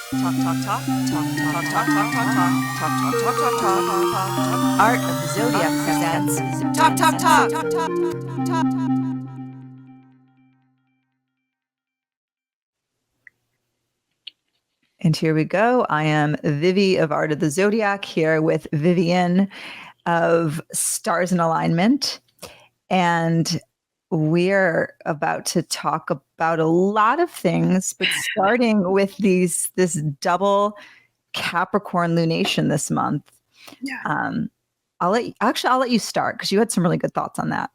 Talk, talk, talk, talk, talk, talk, talk, talk, talk, talk, talk, talk, talk, talk, talk. Art of the Zodiac presents Talk, Talk, Talk, Talk, Talk, Talk. And here we go. I am Vivi of Art of the Zodiac here with Vivian of Stars in Alignment. And we're about to talk about a lot of things, but starting with this double Capricorn lunation this month. Yeah. I'll let you start because you had some really good thoughts on that.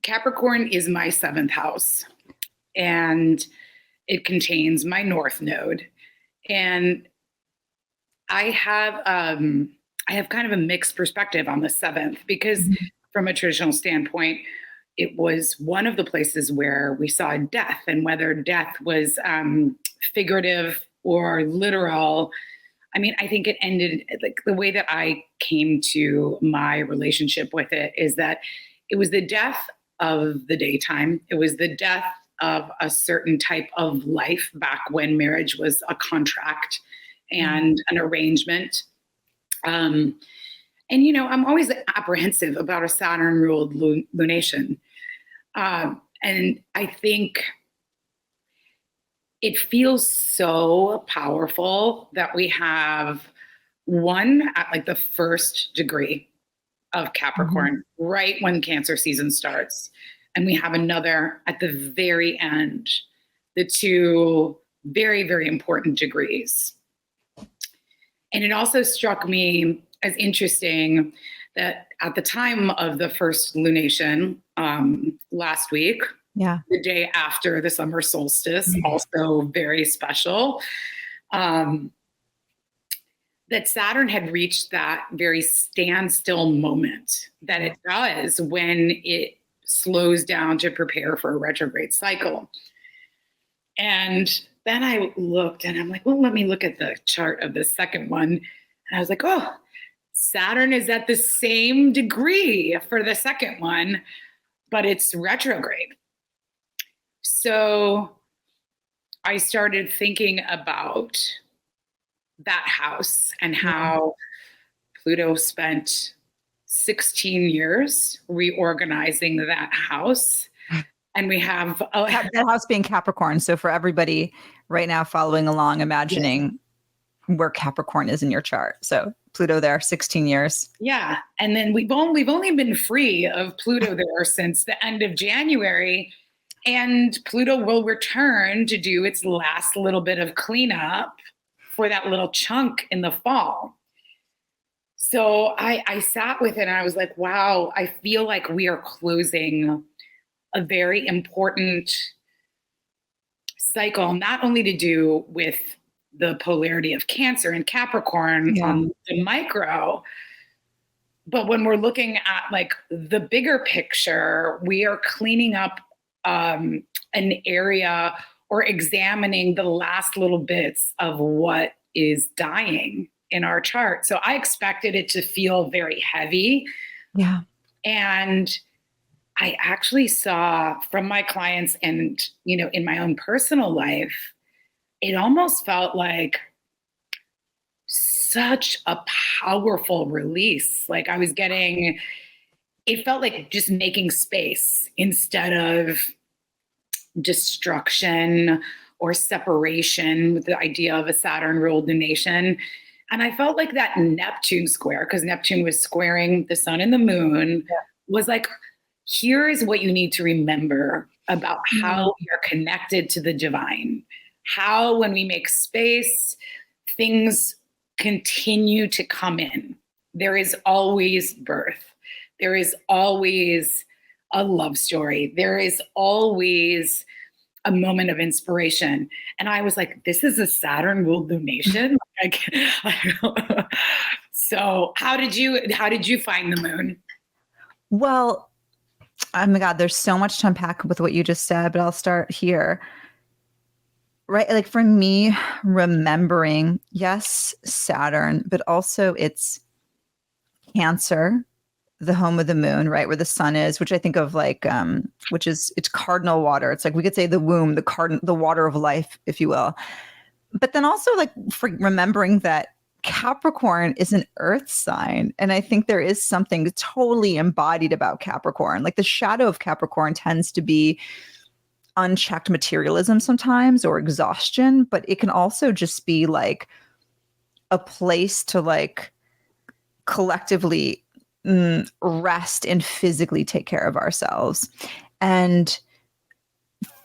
Capricorn is my seventh house, and it contains my North Node. And I have kind of a mixed perspective on the seventh because from a traditional standpoint, it was one of the places where we saw death, and whether death was figurative or literal. I mean, I think it ended, like the way that I came to my relationship with it is that it was the death of the daytime. It was the death of a certain type of life back when marriage was a contract and an arrangement. And, I'm always apprehensive about a Saturn ruled lunation. And I think it feels so powerful that we have one at like the first degree of Capricorn, right when Cancer season starts. And we have another at the very end, the two very, very important degrees. And it also struck me as interesting that at the time of the first lunation last week, the day after the summer solstice, also very special, that Saturn had reached that very standstill moment that it does when it slows down to prepare for a retrograde cycle. And then I looked and I'm like, well, let me look at the chart of the second one. And I was like, oh, Saturn is at the same degree for the second one, but it's retrograde. So I started thinking about that house and how Pluto spent 16 years reorganizing that house. And we have that house being Capricorn. So for everybody right now following along, imagining where Capricorn is in your chart. So Pluto there, 16 years. Yeah. And then we've only been free of Pluto there since the end of January. And Pluto will return to do its last little bit of cleanup for that little chunk in the fall. So I sat with it and I was like, wow, I feel like we are closing a very important cycle, not only to do with the polarity of Cancer and Capricorn on the micro, but when we're looking at like the bigger picture, we are cleaning up an area or examining the last little bits of what is dying in our chart. So I expected it to feel very heavy. Yeah. And I actually saw from my clients and, in my own personal life, it almost felt like such a powerful release. Like it felt like just making space instead of destruction or separation with the idea of a Saturn ruled lunation. And I felt like that Neptune square, because Neptune was squaring the sun and the moon, was like, here is what you need to remember about how we are connected to the divine. How, when we make space, things continue to come in. There is always birth. There is always a love story. There is always a moment of inspiration. And I was like, this is a Saturn ruled lunation. So how did you find the moon? Well, oh my God, there's so much to unpack with what you just said, but I'll start here. Right? Like for me, remembering, yes, Saturn, but also it's Cancer the home of the moon, right? Where the sun is, which I think of like, it's cardinal water. It's like, we could say the womb, the water of life, if you will. But then also like for remembering that Capricorn is an earth sign. And I think there is something totally embodied about Capricorn. Like the shadow of Capricorn tends to be unchecked materialism sometimes, or exhaustion, but it can also just be like a place to like collectively rest and physically take care of ourselves. And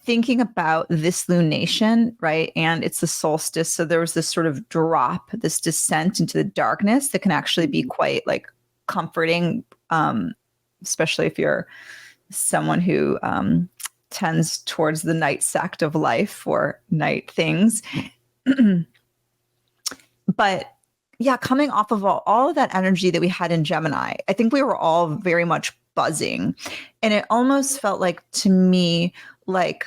thinking about this lunation, right? And it's the solstice. So there was this sort of drop, this descent into the darkness that can actually be quite like comforting, especially if you're someone who tends towards the night sect of life or night things. But yeah, coming off of all of that energy that we had in Gemini, I think we were all very much buzzing. And it almost felt like, to me, like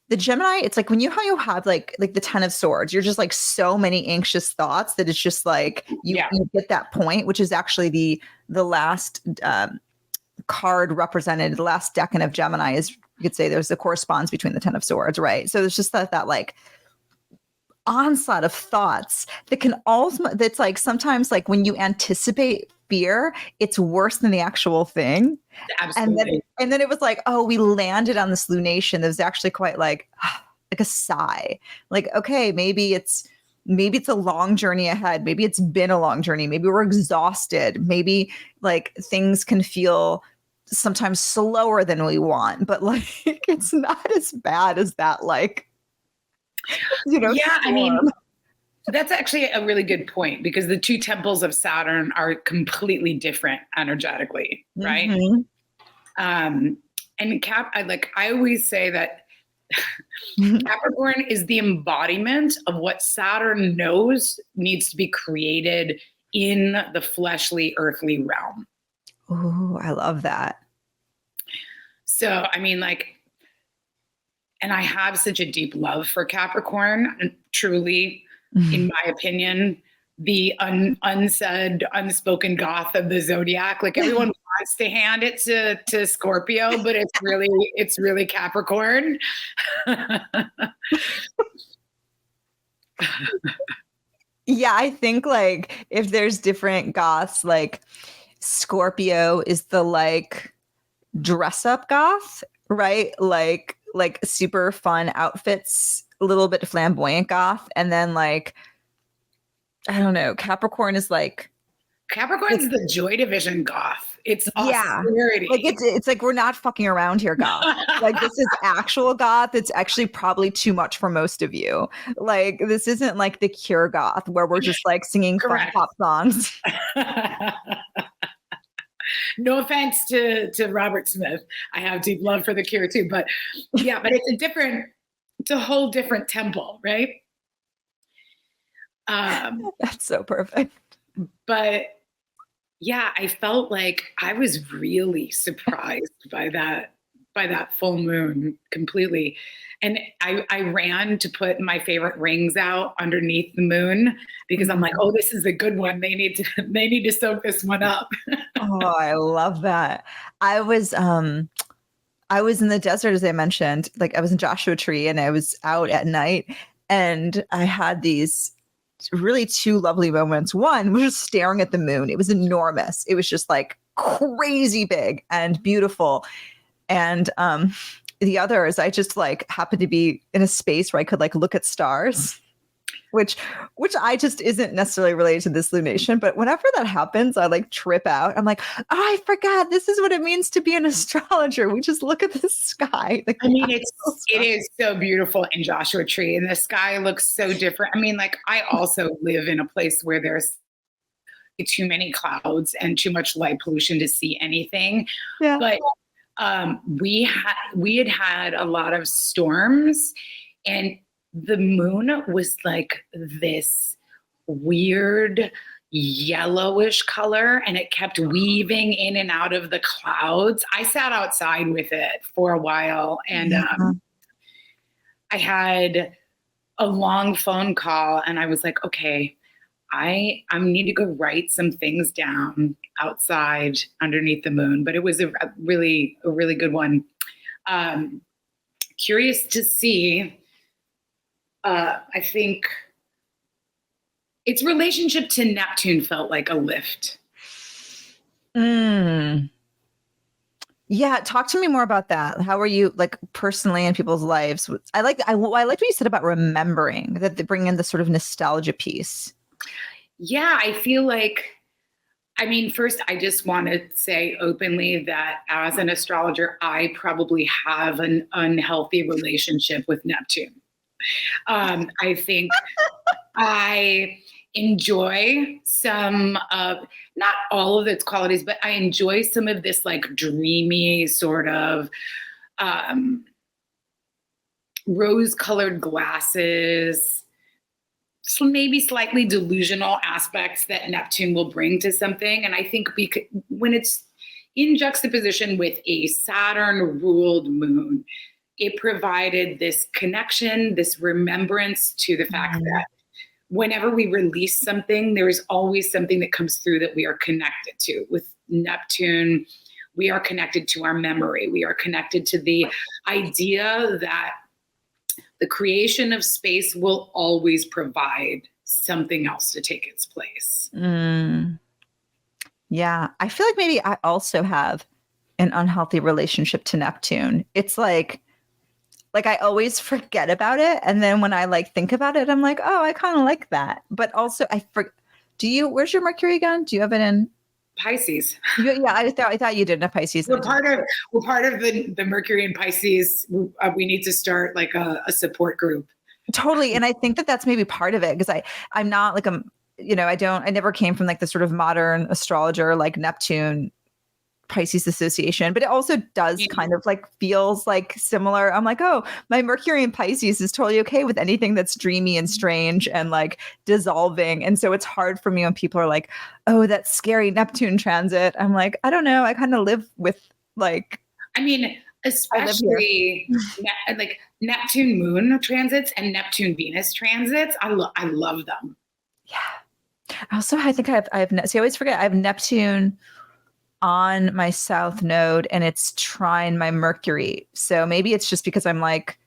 the Gemini, it's like how you have like the 10 of Swords, you're just like so many anxious thoughts that it's just like you get that point, which is actually the last card represented, the last decan of Gemini is, you could say there's the corresponds between the 10 of Swords, right? So it's just that like onslaught of thoughts that can also, that's like sometimes like when you anticipate fear, it's worse than the actual thing. Absolutely. And then it was like, oh, we landed on this lunation that was actually quite like a sigh. Like, okay, maybe it's a long journey ahead. Maybe it's been a long journey. Maybe we're exhausted. Maybe like things can feel sometimes slower than we want, but like it's not as bad as that, like, you know. Yeah, storm. I mean, that's actually a really good point, because the two temples of Saturn are completely different energetically, right? Mm-hmm. And I always say that Capricorn is the embodiment of what Saturn knows needs to be created in the fleshly, earthly realm. Oh, I love that. So, I mean, like, and I have such a deep love for Capricorn, truly, in my opinion, the unsaid, unspoken Goth of the Zodiac. Like everyone wants to hand it to Scorpio, but it's really Capricorn. Yeah, I think like if there's different Goths, like Scorpio is the like dress up Goth, right? Like super fun outfits, a little bit flamboyant Goth, and then like I don't know, Capricorn's the Joy Division Goth. It's austerity. Like it's like we're not fucking around here, Goth. Like this is actual Goth. It's actually probably too much for most of you. Like this isn't like the Cure Goth where we're just like singing fun pop songs. No offense to Robert Smith. I have deep love for the Cure too, but yeah, but it's a whole different temple, right? That's so perfect. But yeah, I felt like I was really surprised by that full moon completely. And I ran to put my favorite rings out underneath the moon because I'm like, oh, this is a good one. They need to soak this one up. Oh, I love that. I was in the desert, as I mentioned, like I was in Joshua Tree and I was out at night and I had these really two lovely moments. One was just staring at the moon. It was enormous. It was just like crazy big and beautiful. And the other is I just like happened to be in a space where I could like look at stars, which I just isn't necessarily related to this lunation. But whenever that happens, I like trip out. I'm like, oh, I forgot. This is what it means to be an astrologer. We just look at the sky. Like, I mean, it is so beautiful in Joshua Tree, and the sky looks so different. I mean, like I also live in a place where there's too many clouds and too much light pollution to see anything. Yeah. But we had a lot of storms, and the moon was like this weird yellowish color, and it kept weaving in and out of the clouds. I sat outside with it for a while, and I had a long phone call, and I was like, okay, I need to go write some things down outside underneath the moon, but it was a really good one. Curious to see, I think its relationship to Neptune felt like a lift. Yeah, talk to me more about that. How are you, like, personally in people's lives? I liked what you said about remembering, that they bring in the sort of nostalgia piece. Yeah, I feel like, I mean, first, I just want to say openly that as an astrologer, I probably have an unhealthy relationship with Neptune. I think I enjoy some of, not all of its qualities, but I enjoy some of this like dreamy sort of rose-colored glasses, maybe slightly delusional aspects that Neptune will bring to something. And I think when it's in juxtaposition with a Saturn-ruled moon, it provided this connection, this remembrance to the fact that whenever we release something, there is always something that comes through that we are connected to. With Neptune, we are connected to our memory. We are connected to the idea that the creation of space will always provide something else to take its place. Yeah, I feel like maybe I also have an unhealthy relationship to Neptune. It's like I always forget about it, and then when I like think about it, I'm like, oh, I kind of like that. But also, where's your Mercury again? Do you have it in Pisces? Yeah, I thought you did in a Pisces. We're part of the Mercury and Pisces. We need to start like a support group. Totally, and I think that that's maybe part of it, because I'm not like I never came from like the sort of modern astrologer like Neptune Pisces association, but it also does kind of like feels like similar. I'm like, oh, my Mercury in Pisces is totally okay with anything that's dreamy and strange and like dissolving. And so it's hard for me when people are like, oh, that scary Neptune transit. I'm like, I don't know. I kind of live with like, I mean, especially like Neptune moon transits and Neptune Venus transits. I love them. Yeah. Also, I think I always forget I have Neptune on my south node and it's trine my Mercury. So maybe it's just because I'm like,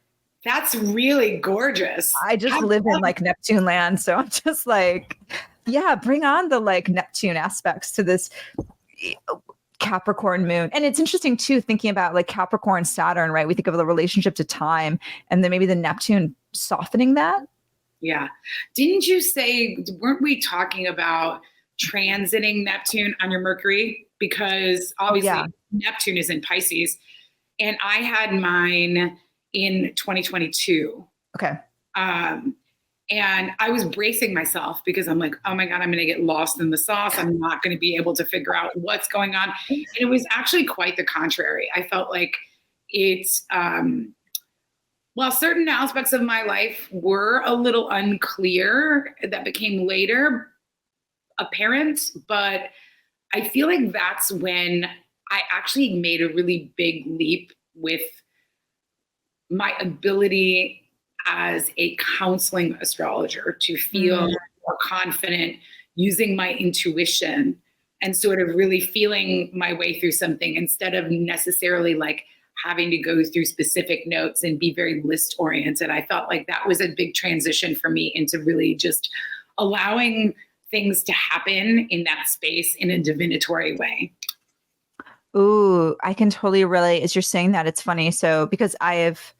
that's really gorgeous. I just live in like Neptune land. So I'm just like, yeah, bring on the like Neptune aspects to this Capricorn moon. And it's interesting too, thinking about like Capricorn, Saturn, right? We think of the relationship to time and then maybe the Neptune softening that. Yeah. Didn't you say, weren't we talking about transiting Neptune on your Mercury? Because obviously Neptune is in Pisces and I had mine in 2022. Okay. And I was bracing myself because I'm like, oh my God, I'm going to get lost in the sauce. I'm not going to be able to figure out what's going on. And it was actually quite the contrary. I felt like it's, while certain aspects of my life were a little unclear, that became later apparent, but I feel like that's when I actually made a really big leap with my ability as a counseling astrologer to feel more confident using my intuition and sort of really feeling my way through something instead of necessarily like having to go through specific notes and be very list oriented. I felt like that was a big transition for me into really just allowing things to happen in that space in a divinatory way. Ooh, I can totally relate. As you're saying that, it's funny. So because I have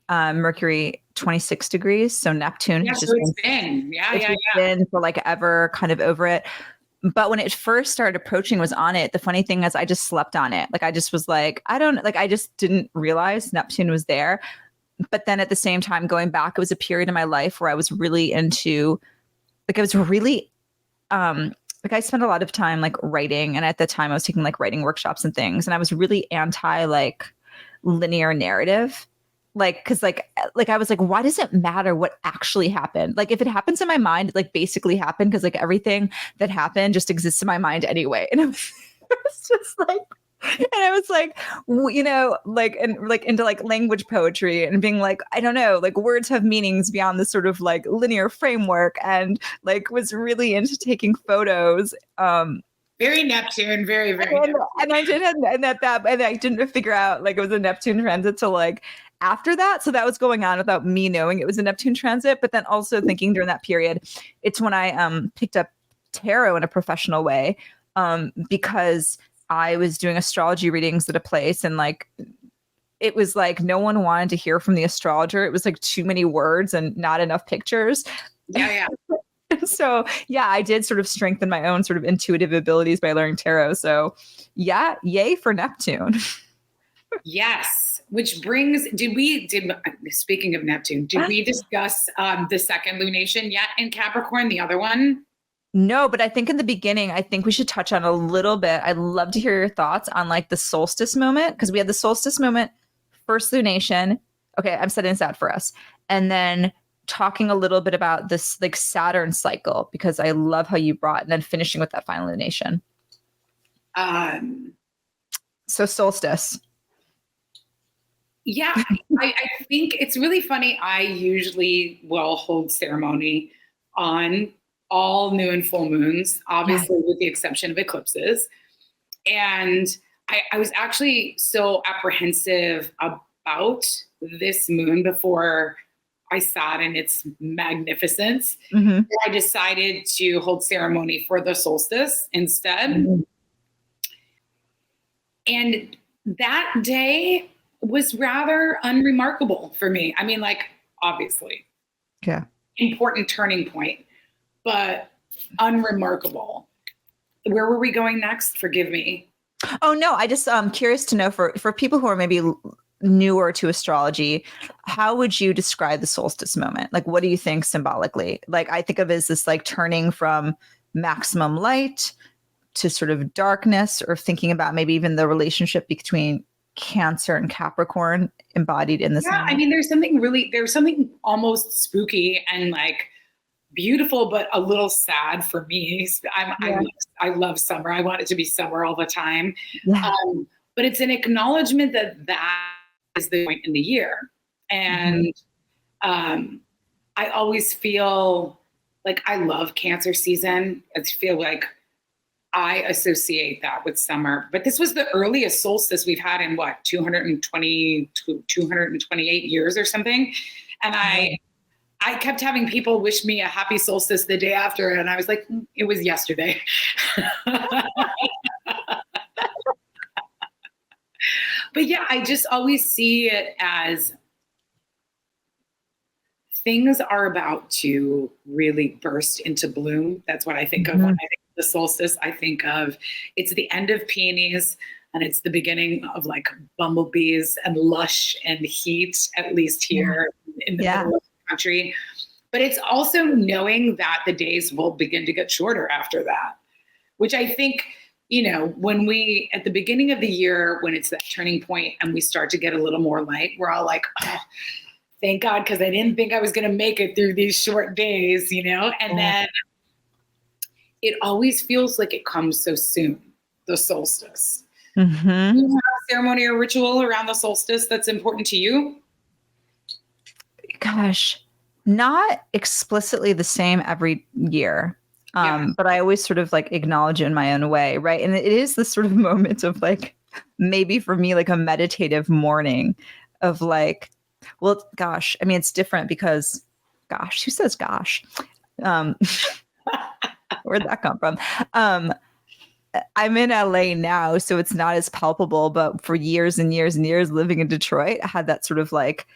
Mercury 26 degrees, so Neptune has just been for like ever kind of over it. But when it first started approaching, was on it. The funny thing is I just slept on it. Like I just was like, I just didn't realize Neptune was there. But then at the same time, going back, it was a period in my life where I was really into like I was really like I spent a lot of time like writing, and at the time I was taking like writing workshops and things, and I was really anti like linear narrative, like because like I was like, why does it matter what actually happened? Like if it happens in my mind, it like basically happened because like everything that happened just exists in my mind anyway. And it was just like And I was like, like, and like into like language poetry and being like, I don't know, like words have meanings beyond this sort of like linear framework, and like was really into taking photos. Very Neptune, very, very and, Neptune. and I didn't, and I didn't figure out like it was a Neptune transit till like after that. So that was going on without me knowing it was a Neptune transit. But then also thinking during that period, it's when I picked up tarot in a professional way, because I was doing astrology readings at a place, and like it was like no one wanted to hear from the astrologer. It was like too many words and not enough pictures. Yeah, yeah. So yeah, I did sort of strengthen my own sort of intuitive abilities by learning tarot. So yeah, yay for Neptune. Yes. Which brings, speaking of Neptune, did we discuss the second lunation yet in Capricorn, the other one? No, but I think in the beginning, I think we should touch on a little bit. I'd love to hear your thoughts on like the solstice moment, because we had the solstice moment, first lunation. Okay, I'm setting this out for us. And then talking a little bit about this like Saturn cycle, because I love how you brought, and then finishing with that final lunation. So solstice. Yeah, I think it's really funny. I usually will hold ceremony on all new and full moons, obviously with the exception of eclipses. And I was actually so apprehensive about this moon before I saw it in its magnificence. Mm-hmm. I decided to hold ceremony for the solstice instead. Mm-hmm. And that day was rather unremarkable for me. I mean, like, obviously, important turning point, but unremarkable. Where were we going next? Forgive me. Oh, no, I just curious to know for people who are maybe newer to astrology, how would you describe the solstice moment? Like, what do you think symbolically? Like, I think of it as this like turning from maximum light to sort of darkness, or thinking about maybe even the relationship between Cancer and Capricorn embodied in this. Yeah, moment. I mean, there's something almost spooky and like beautiful, but a little sad for me. I love summer. I want it to be summer all the time. Yeah. But it's an acknowledgement that is the point in the year. And I always feel like I love Cancer season. I feel like I associate that with summer, but this was the earliest solstice we've had in 228 years or something. And I kept having people wish me a happy solstice the day after. And I was like, it was yesterday. But yeah, I just always see it as things are about to really burst into bloom. That's what I think of when I think of the solstice. I think of it's the end of peonies and it's the beginning of like bumblebees and lush and heat, at least here in the middle of the country. But it's also knowing that the days will begin to get shorter after that, which I think, when we, at the beginning of the year, when it's that turning point and we start to get a little more light, we're all like, oh, thank God, because I didn't think I was going to make it through these short days, and then it always feels like it comes so soon, the solstice. Mm-hmm. Do you have a ceremony or ritual around the solstice that's important to you? Gosh, not explicitly the same every year. But I always sort of like acknowledge it in my own way, right? And it is this sort of moment of like, maybe for me, like a meditative morning of like, well, gosh, I mean, it's different because, gosh, who says gosh? Where'd that come from? I'm in LA now, so it's not as palpable, but for years and years and years living in Detroit, I had that sort of like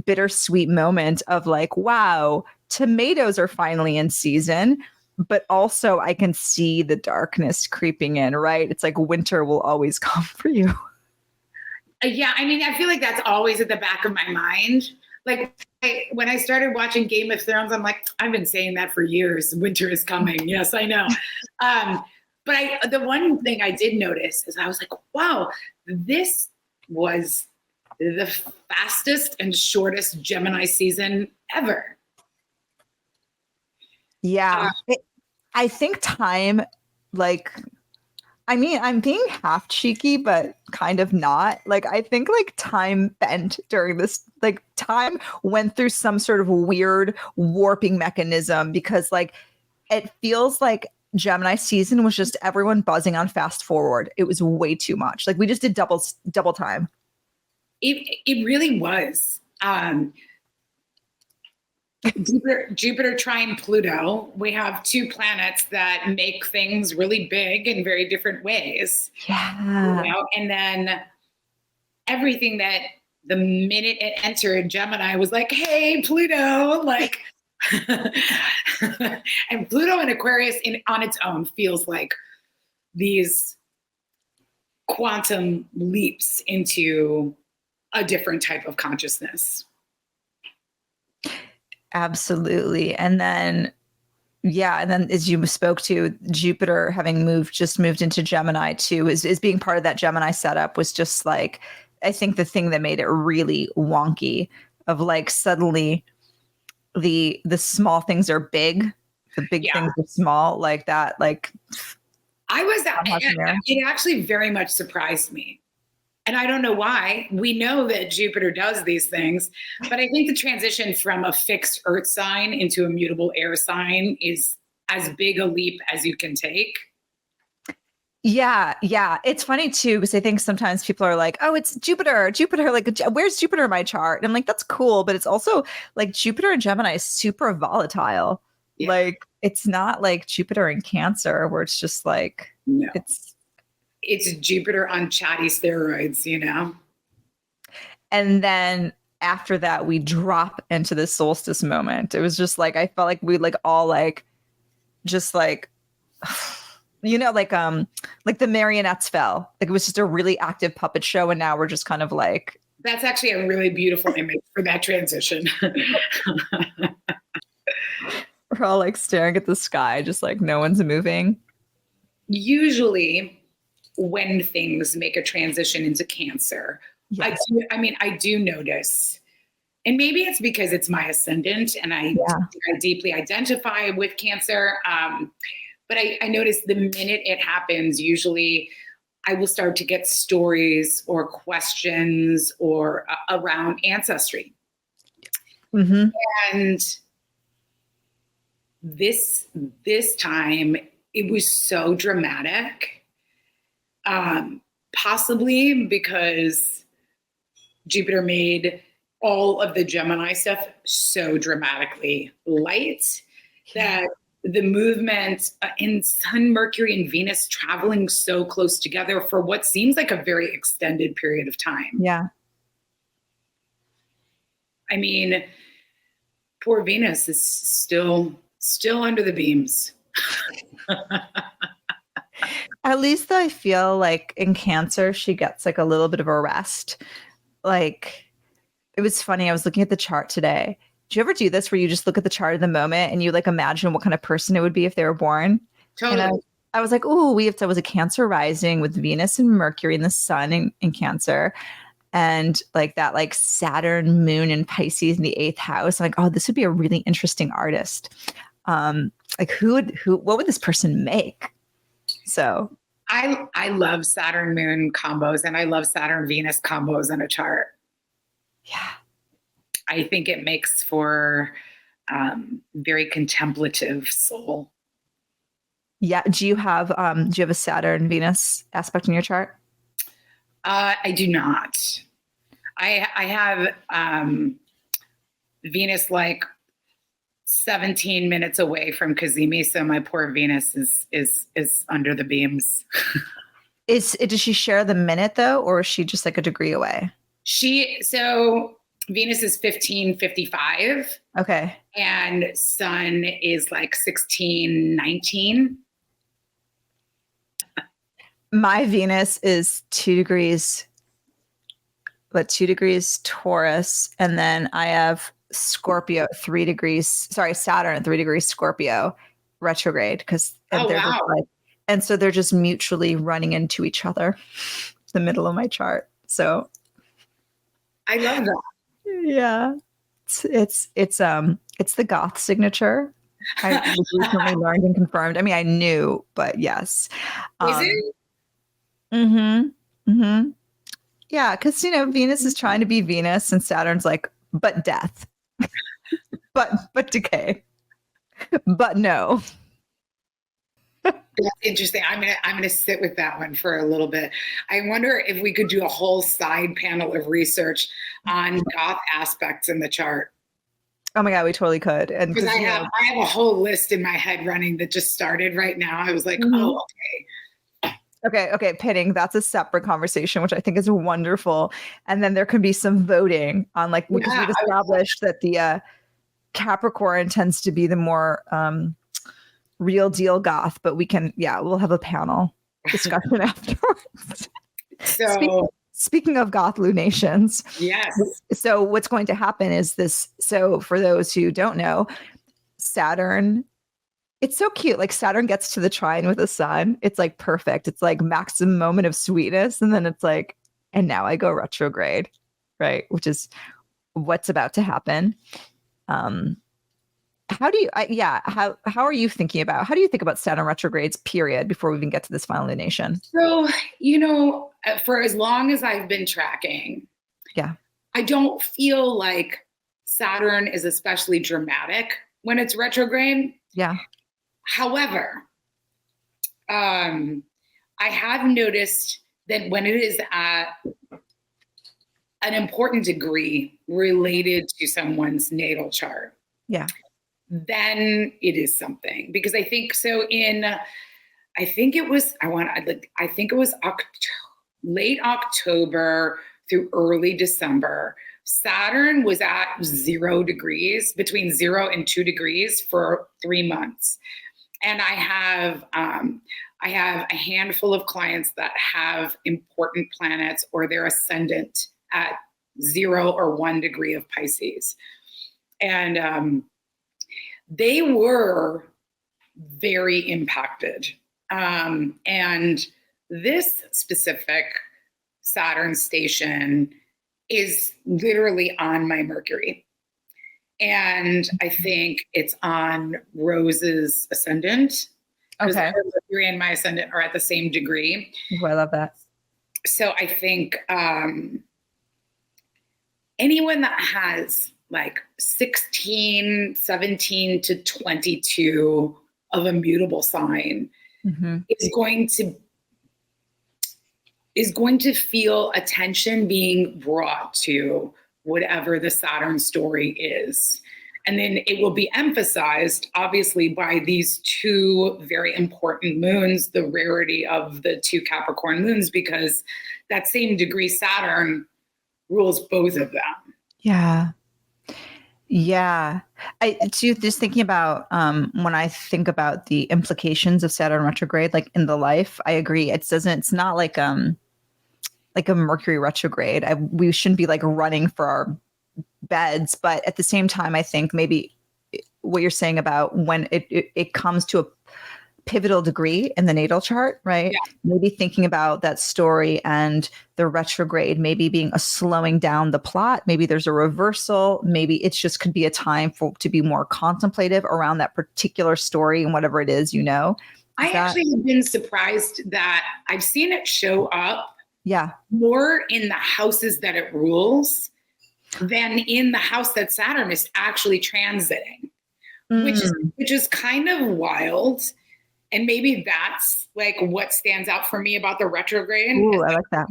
bittersweet moment of like, wow, tomatoes are finally in season, but also I can see the darkness creeping in, right? It's like winter will always come for you. Yeah, I mean, I feel like that's always at the back of my mind. Like when I started watching Game of Thrones, I'm like, I've been saying that for years. Winter is coming. Yes, I know. But the one thing I did notice is I was like, wow, this was the fastest and shortest Gemini season ever. Yeah. I think time, like I mean, I'm being half cheeky, but kind of not. Like, I think like time bent during this, like time went through some sort of weird warping mechanism because like it feels like Gemini season was just everyone buzzing on fast forward. It was way too much. Like we just did double time. It really was. Jupiter trine Pluto, we have two planets that make things really big in very different ways. Yeah. You know? And then everything that the minute it entered Gemini was like, hey, Pluto, like, and Pluto and Aquarius on its own feels like these quantum leaps into a different type of consciousness. Absolutely. And then, yeah, and then as you spoke to, Jupiter having moved into Gemini too, is being part of that Gemini setup was just like, I think the thing that made it really wonky of like suddenly the small things are big, the big things are small, like that, like it actually very much surprised me. And I don't know why. We know that Jupiter does these things, but I think the transition from a fixed earth sign into a mutable air sign is as big a leap as you can take. Yeah. It's funny too, because I think sometimes people are like, oh, it's Jupiter, like, where's Jupiter in my chart? And I'm like, that's cool. But it's also like Jupiter and Gemini is super volatile. Yeah. Like, it's not like Jupiter in Cancer where it's just like, no. It's Jupiter on chatty steroids, you know? And then after that, we drop into the solstice moment. It was just like, I felt like we like all like, just like, you know, like the marionettes fell. Like it was just a really active puppet show. And now we're just kind of like. That's actually a really beautiful image for that transition. We're all like staring at the sky, just like no one's moving. Usually, when things make a transition into Cancer, yes. I do notice, and maybe it's because it's my ascendant and I deeply identify with Cancer. But I notice the minute it happens, usually I will start to get stories or questions or around ancestry. Mm-hmm. And this time it was so dramatic. Possibly because Jupiter made all of the Gemini stuff so dramatically light that the movement in Sun, Mercury, and Venus traveling so close together for what seems like a very extended period of time. Yeah. I mean, poor Venus is still under the beams. At least I feel like in Cancer, she gets like a little bit of a rest. Like, it was funny. I was looking at the chart today. Do you ever do this where you just look at the chart of the moment and you like imagine what kind of person it would be if they were born? Totally. And I was like, oh, I was a Cancer rising with Venus and Mercury and the sun in Cancer. And like that, like Saturn, Moon, and Pisces in the 8th house. I'm like, oh, this would be a really interesting artist. Like what would this person make? So I love Saturn Moon combos and I love Saturn Venus combos in a chart. Yeah. I think it makes for very contemplative soul. Yeah. Do you have a Saturn Venus aspect in your chart? I do not. I have Venus like 17 minutes away from Kazemi, so my poor Venus is under the beams. Does she share the minute though, or is she just like a degree away? So Venus is 1555. Okay. And Sun is like 1619. My Venus is 2 degrees Taurus, and then I have Scorpio 3 degrees. Sorry, Saturn 3 degrees Scorpio retrograde because and so they're just mutually running into each other, the middle of my chart. So I love that. Yeah, it's the Goth signature. I recently learned and confirmed. I mean, I knew, but yes. Is it? Mm-hmm. Mm-hmm. Yeah, because Venus is trying to be Venus, and Saturn's like, but death, but decay, but no. That's interesting. I'm gonna sit with that one for a little bit. I wonder if we could do a whole side panel of research on Goth aspects in the chart. Oh my God, we totally could. And Because I have a whole list in my head running that just started right now. I was like, oh, okay. Okay, pitting. That's a separate conversation, which I think is wonderful. And then there can be some voting on because we've established that the Capricorn tends to be the more real deal Goth, but we'll have a panel discussion afterwards. So speaking of Goth lunations. Yes. So what's going to happen is this. So for those who don't know, Saturn, it's so cute. Like Saturn gets to the trine with the sun. It's like perfect. It's like maximum moment of sweetness. And then it's like, and now I go retrograde, right? Which is what's about to happen. How do you, how are you thinking about, how do you think about Saturn retrogrades, period, before we even get to this final lunation? So, for as long as I've been tracking, I don't feel like Saturn is especially dramatic when it's retrograde. Yeah. However, I have noticed that when it is at an important degree related to someone's natal chart, then it is something. Because I think so I think it was late October through early December, Saturn was at 0 degrees, between 0 and 2 degrees for 3 months. And I have a handful of clients that have important planets or their ascendant at 0 or 1 degree of Pisces. And they were very impacted. And this specific Saturn station is literally on my Mercury. And I think it's on Rose's ascendant. Because her Mercury and my ascendant are at the same degree. Oh, I love that. So I think anyone that has like 16, 17 to 22 of a mutable sign is going to feel attention being brought to whatever the Saturn story is. And then it will be emphasized, obviously, by these 2 very important moons, the rarity of the 2 Capricorn moons, because that same degree Saturn rules both of them. Yeah. Yeah. Just thinking about when I think about the implications of Saturn retrograde, like in the life, I agree. It's not like a Mercury retrograde. We shouldn't be like running for our beds, but at the same time, I think maybe what you're saying about when it comes to a pivotal degree in the natal chart, right? Yeah. Maybe thinking about that story and the retrograde, maybe being a slowing down the plot. Maybe there's a reversal. Maybe it's just could be a time to be more contemplative around that particular story and whatever it is, I actually have been surprised that I've seen it show up more in the houses that it rules than in the house that Saturn is actually transiting, which is kind of wild. And maybe that's like what stands out for me about the retrograde. Ooh, I like that.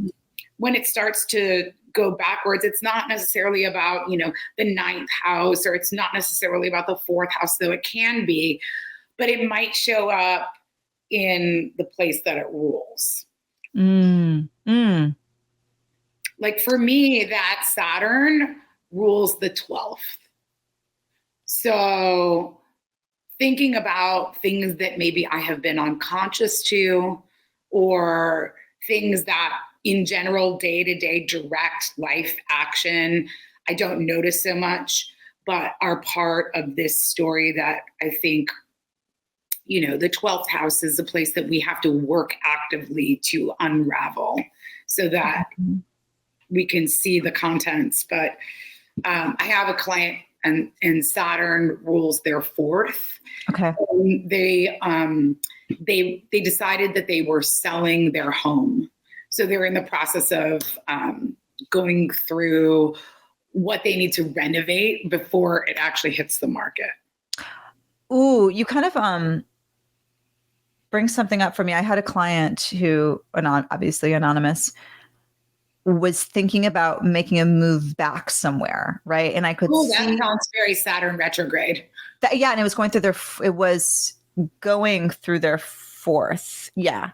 When it starts to go backwards, it's not necessarily about, the 9th house, or it's not necessarily about the 4th house, though it can be, but it might show up in the place that it rules. Like for me, that Saturn rules the 12th. So thinking about things that maybe I have been unconscious to, or things that in general, day-to-day direct life action, I don't notice so much, but are part of this story that I think, the 12th house is a place that we have to work actively to unravel so that we can see the contents. But I have a client and Saturn rules their 4th. Okay. They decided that they were selling their home So they're in the process of going through what they need to renovate before it actually hits the market. Ooh, you kind of bring something up for me. I had a client who, obviously anonymous, was thinking about making a move back somewhere, right? And I could Oh, see that sounds very Saturn retrograde. that, yeah, and it was going through their fourth, yeah.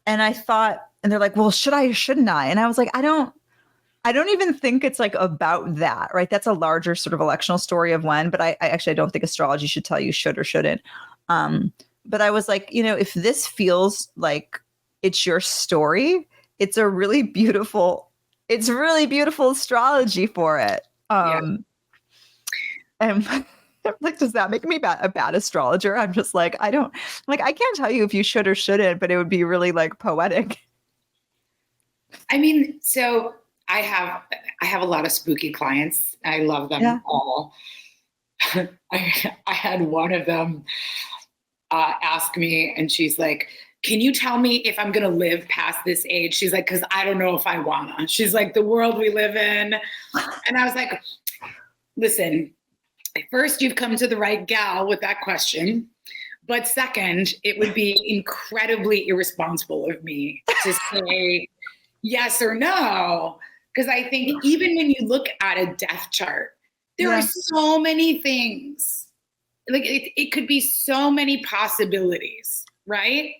And I thought, and they're like, well, should I or shouldn't I? And I was like, I don't even think it's like about that, right? That's a larger sort of electional story of when, but I actually, I don't think astrology should tell you should or shouldn't. But I was like, if this feels like it's your story, it's really beautiful astrology for it. And like, does that make me a bad astrologer? I'm just like, I can't tell you if you should or shouldn't, but it would be really like poetic. I mean, so I have a lot of spooky clients. I love them all. I had one of them ask me, and she's like, can you tell me if I'm going to live past this age? She's like, because I don't know if I wanna. She's like, the world we live in. And I was like, listen, first, you've come to the right gal with that question. But second, it would be incredibly irresponsible of me to say yes or no. Because I think even when you look at a death chart, there are so many things. Like it could be so many possibilities, right?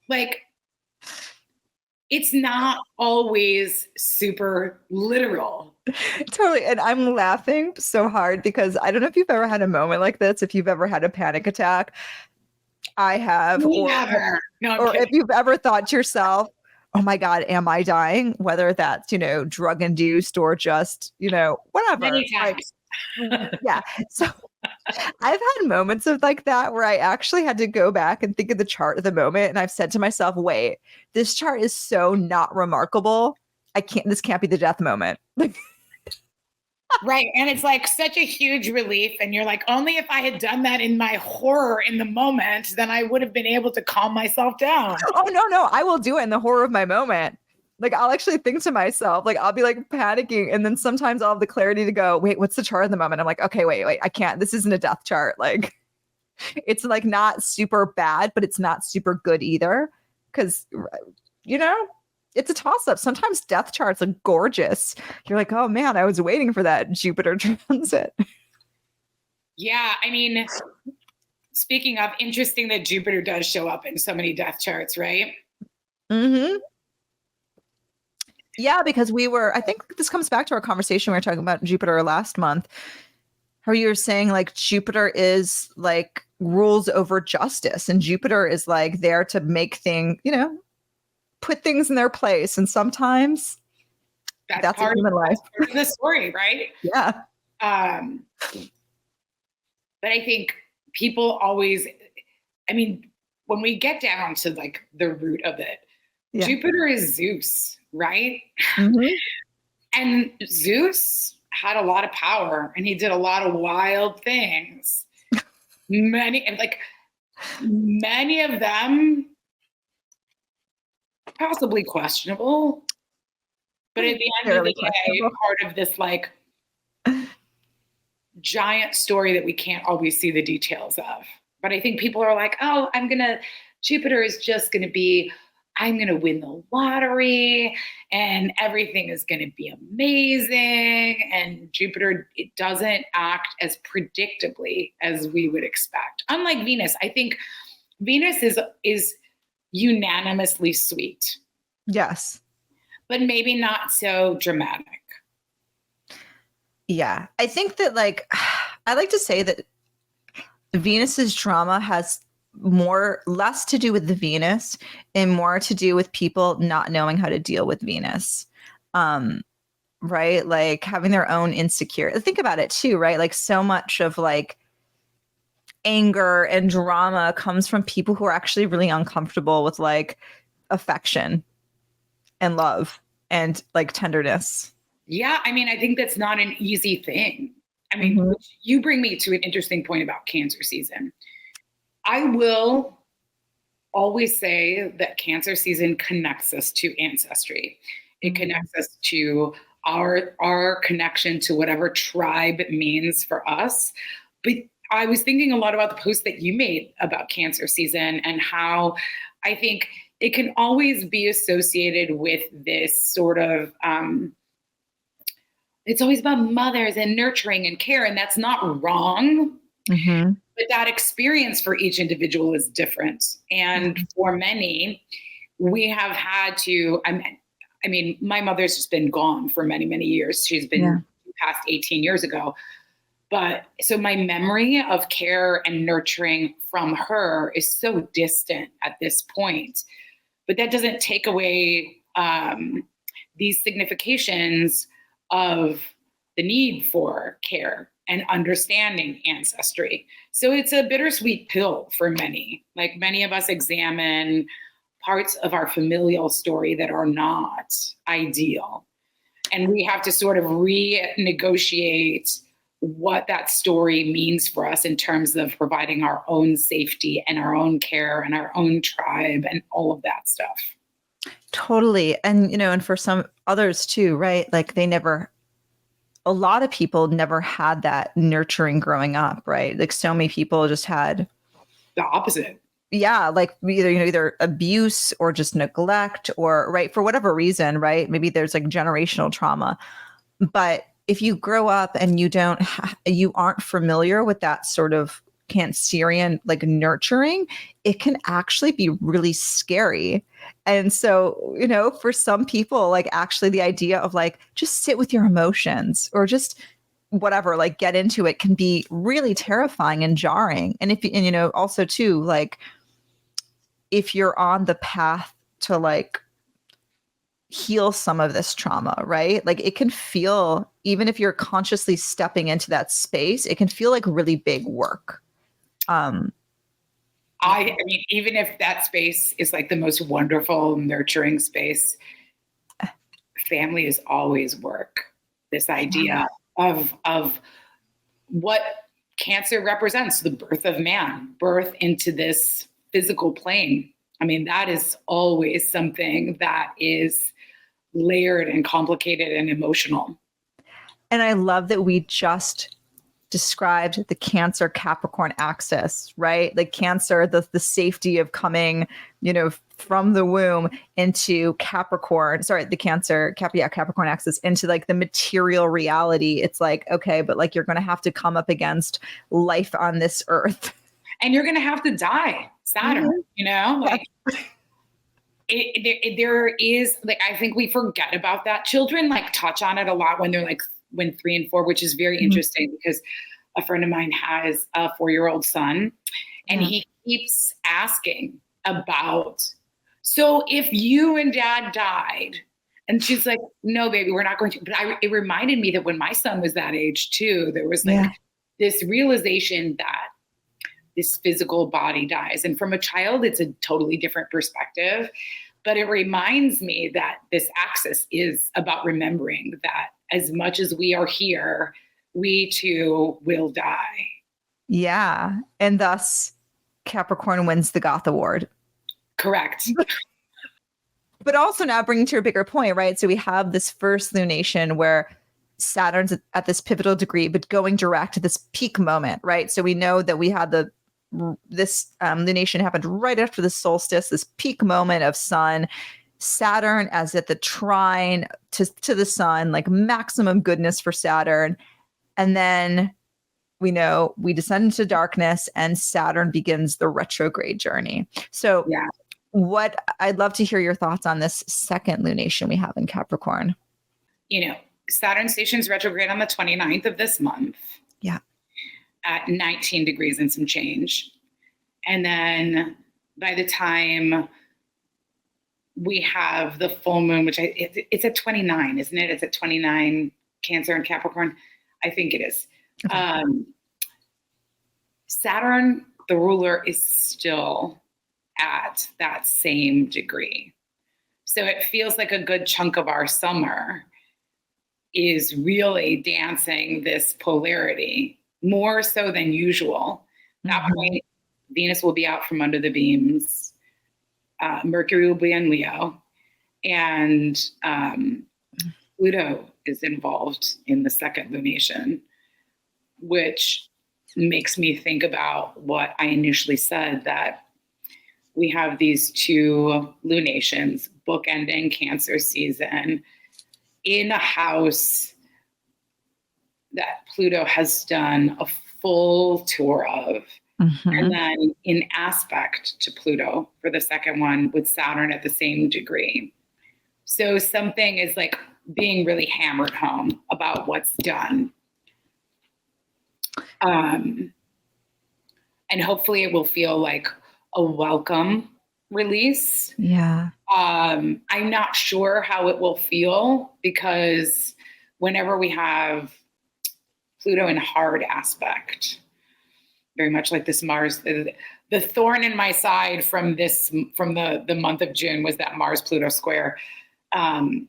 Like, it's not always super literal. Totally. And I'm laughing so hard because I don't know if you've ever had a moment like this, if you've ever had a panic attack. I have. Never. Or if you've ever thought to yourself, oh my God, am I dying? Whether that's, drug induced or just, whatever. Many times. Yeah. So I've had moments of like that where I actually had to go back and think of the chart at the moment. And I've said to myself, wait, this chart is so not remarkable. This can't be the death moment. Right. And it's like such a huge relief. And you're like, only if I had done that in my horror in the moment, then I would have been able to calm myself down. Oh, no, I will do it in the horror of my moment. Like, I'll actually think to myself, like, I'll be like panicking. And then sometimes I'll have the clarity to go, wait, what's the chart at the moment? I'm like, okay, wait, I can't. This isn't a death chart. Like, it's like not super bad, but it's not super good either. Because, it's a toss up. Sometimes death charts are gorgeous. You're like, oh man, I was waiting for that Jupiter transit. Yeah. I mean, speaking of, interesting that Jupiter does show up in so many death charts, right? Mm-hmm. Yeah, because I think this comes back to our conversation we were talking about Jupiter last month, how you were saying like Jupiter is like rules over justice, and Jupiter is like there to make things, put things in their place. And sometimes that's part human life. That's part of the story, right? Yeah. But I think people always, when we get down to like the root of it, Jupiter is Zeus, right? Mm-hmm. And Zeus had a lot of power and he did a lot of wild things. Many of them possibly questionable, but at the end of the day, part of this like giant story that we can't always see the details of. But I think people are like, oh, Jupiter is just going to be, I'm going to win the lottery and everything is going to be amazing. And Jupiter, it doesn't act as predictably as we would expect. Unlike Venus, I think Venus is unanimously sweet. Yes. But maybe not so dramatic. Yeah. I think that I like to say that Venus's drama has less to do with the Venus and more to do with people not knowing how to deal with Venus. Right? Like having their own insecurity. Think about it too, right? Like so much of like anger and drama comes from people who are actually really uncomfortable with like affection and love and like tenderness. Yeah. I think that's not an easy thing. You bring me to an interesting point about Cancer season. I will always say that Cancer season connects us to ancestry. It connects us to our connection to whatever tribe means for us. But I was thinking a lot about the post that you made about Cancer season and how I think it can always be associated with this sort of, it's always about mothers and nurturing and care, and that's not wrong. Mm-hmm. But that experience for each individual is different. And for many, we have had to, I mean, my mother's just been gone for many, many years. She's been passed 18 years ago. But so my memory of care and nurturing from her is so distant at this point. But that doesn't take away these significations of the need for care and understanding ancestry. So it's a bittersweet pill for many. Like many of us examine parts of our familial story that are not ideal. And we have to sort of renegotiate what that story means for us in terms of providing our own safety and our own care and our own tribe and all of that stuff. Totally. And, and for some others too, right? Like a lot of people never had that nurturing growing up, right? Like so many people just had the opposite. Yeah. Like either abuse or just neglect or right. For whatever reason, right? Maybe there's like generational trauma, but if you grow up and you aren't familiar with that sort of Cancerian like nurturing, it can actually be really scary. And so, for some people, like actually the idea of like just sit with your emotions or just whatever, like get into it can be really terrifying and jarring. And also too, like if you're on the path to like heal some of this trauma, right? Like it can feel, even if you're consciously stepping into that space, it can feel like really big work. I mean, even if that space is like the most wonderful, nurturing space, family is always work. This idea of what Cancer represents, the birth of man, birth into this physical plane. I mean, that is always something that is layered and complicated and emotional. And I love that we just described the Cancer Capricorn axis, right? Like Cancer, the safety of coming, from the womb into Capricorn, the Capricorn axis into like the material reality. It's like, okay, but like you're going to have to come up against life on this earth. And you're going to have to die, Saturn, like there is like, I think we forget about that. Children like touch on it a lot when they're like, when 3 and 4, which is very interesting because a friend of mine has a 4-year-old son and he keeps asking about, so if you and dad died, and she's like, no, baby, we're not going to. But it reminded me that when my son was that age too, there was like this realization that this physical body dies. And from a child, it's a totally different perspective. But it reminds me that this axis is about remembering that as much as we are here, we too will die. Yeah. And thus Capricorn wins the Goth Award. Correct. But also now bringing to a bigger point, right? So we have this first lunation where Saturn's at this pivotal degree, but going direct to this peak moment, right? So we know that we had this lunation happened right after the solstice, this peak moment of sun. Saturn as at the trine to the sun, like maximum goodness for Saturn. And then we know we descend into darkness and Saturn begins the retrograde journey. So what I'd love to hear your thoughts on this second lunation we have in Capricorn. Saturn stations retrograde on the 29th of this month. Yeah. At 19 degrees and some change. And then by the time we have the full moon, which it's at 29, isn't it? It's at 29 Cancer and Capricorn. I think it is. Okay. Saturn, the ruler, is still at that same degree. So it feels like a good chunk of our summer is really dancing this polarity more so than usual. At that point, Venus will be out from under the beams. Mercury will be in Leo, and Pluto is involved in the second lunation, which makes me think about what I initially said, that we have these two lunations bookending Cancer season in a house that Pluto has done a full tour of. And then in aspect to Pluto for the second one with Saturn at the same degree. So something is like being really hammered home about what's done. And hopefully it will feel like a welcome release. Yeah. I'm not sure how it will feel, because whenever we have Pluto in hard aspect, very much like this Mars, the thorn in my side from the month of June was that Mars Pluto square. I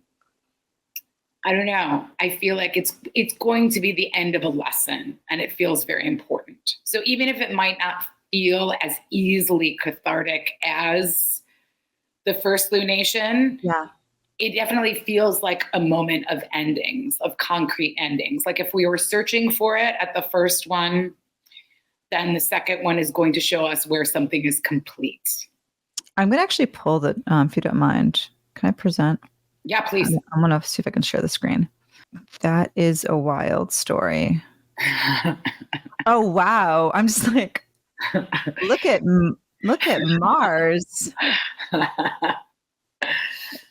don't know. I feel like it's going to be the end of a lesson, and it feels very important. So even if it might not feel as easily cathartic as the first lunation, Yeah. it definitely feels like a moment of endings, of concrete endings. Like if we were searching for it at the first one, then the second one is going to show us where something is complete. I'm going to actually pull the, if you don't mind, can I present? Yeah, please. I'm going to see if I can share the screen. That is a wild story. Oh, wow. I'm just like, look at Mars.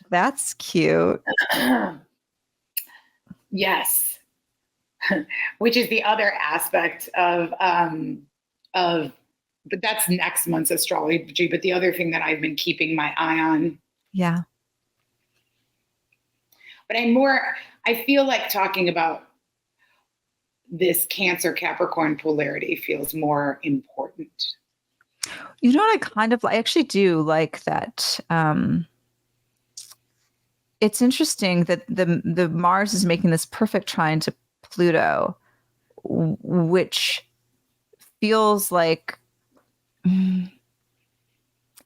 That's cute. Yes. Which is the other aspect of, but that's next month's astrology. But the other thing that I've been keeping my eye on. Yeah. But I feel like talking about this Cancer Capricorn polarity feels more important. You know what I actually do like that. It's interesting that the Mars is making this perfect trine to Pluto, which feels like, I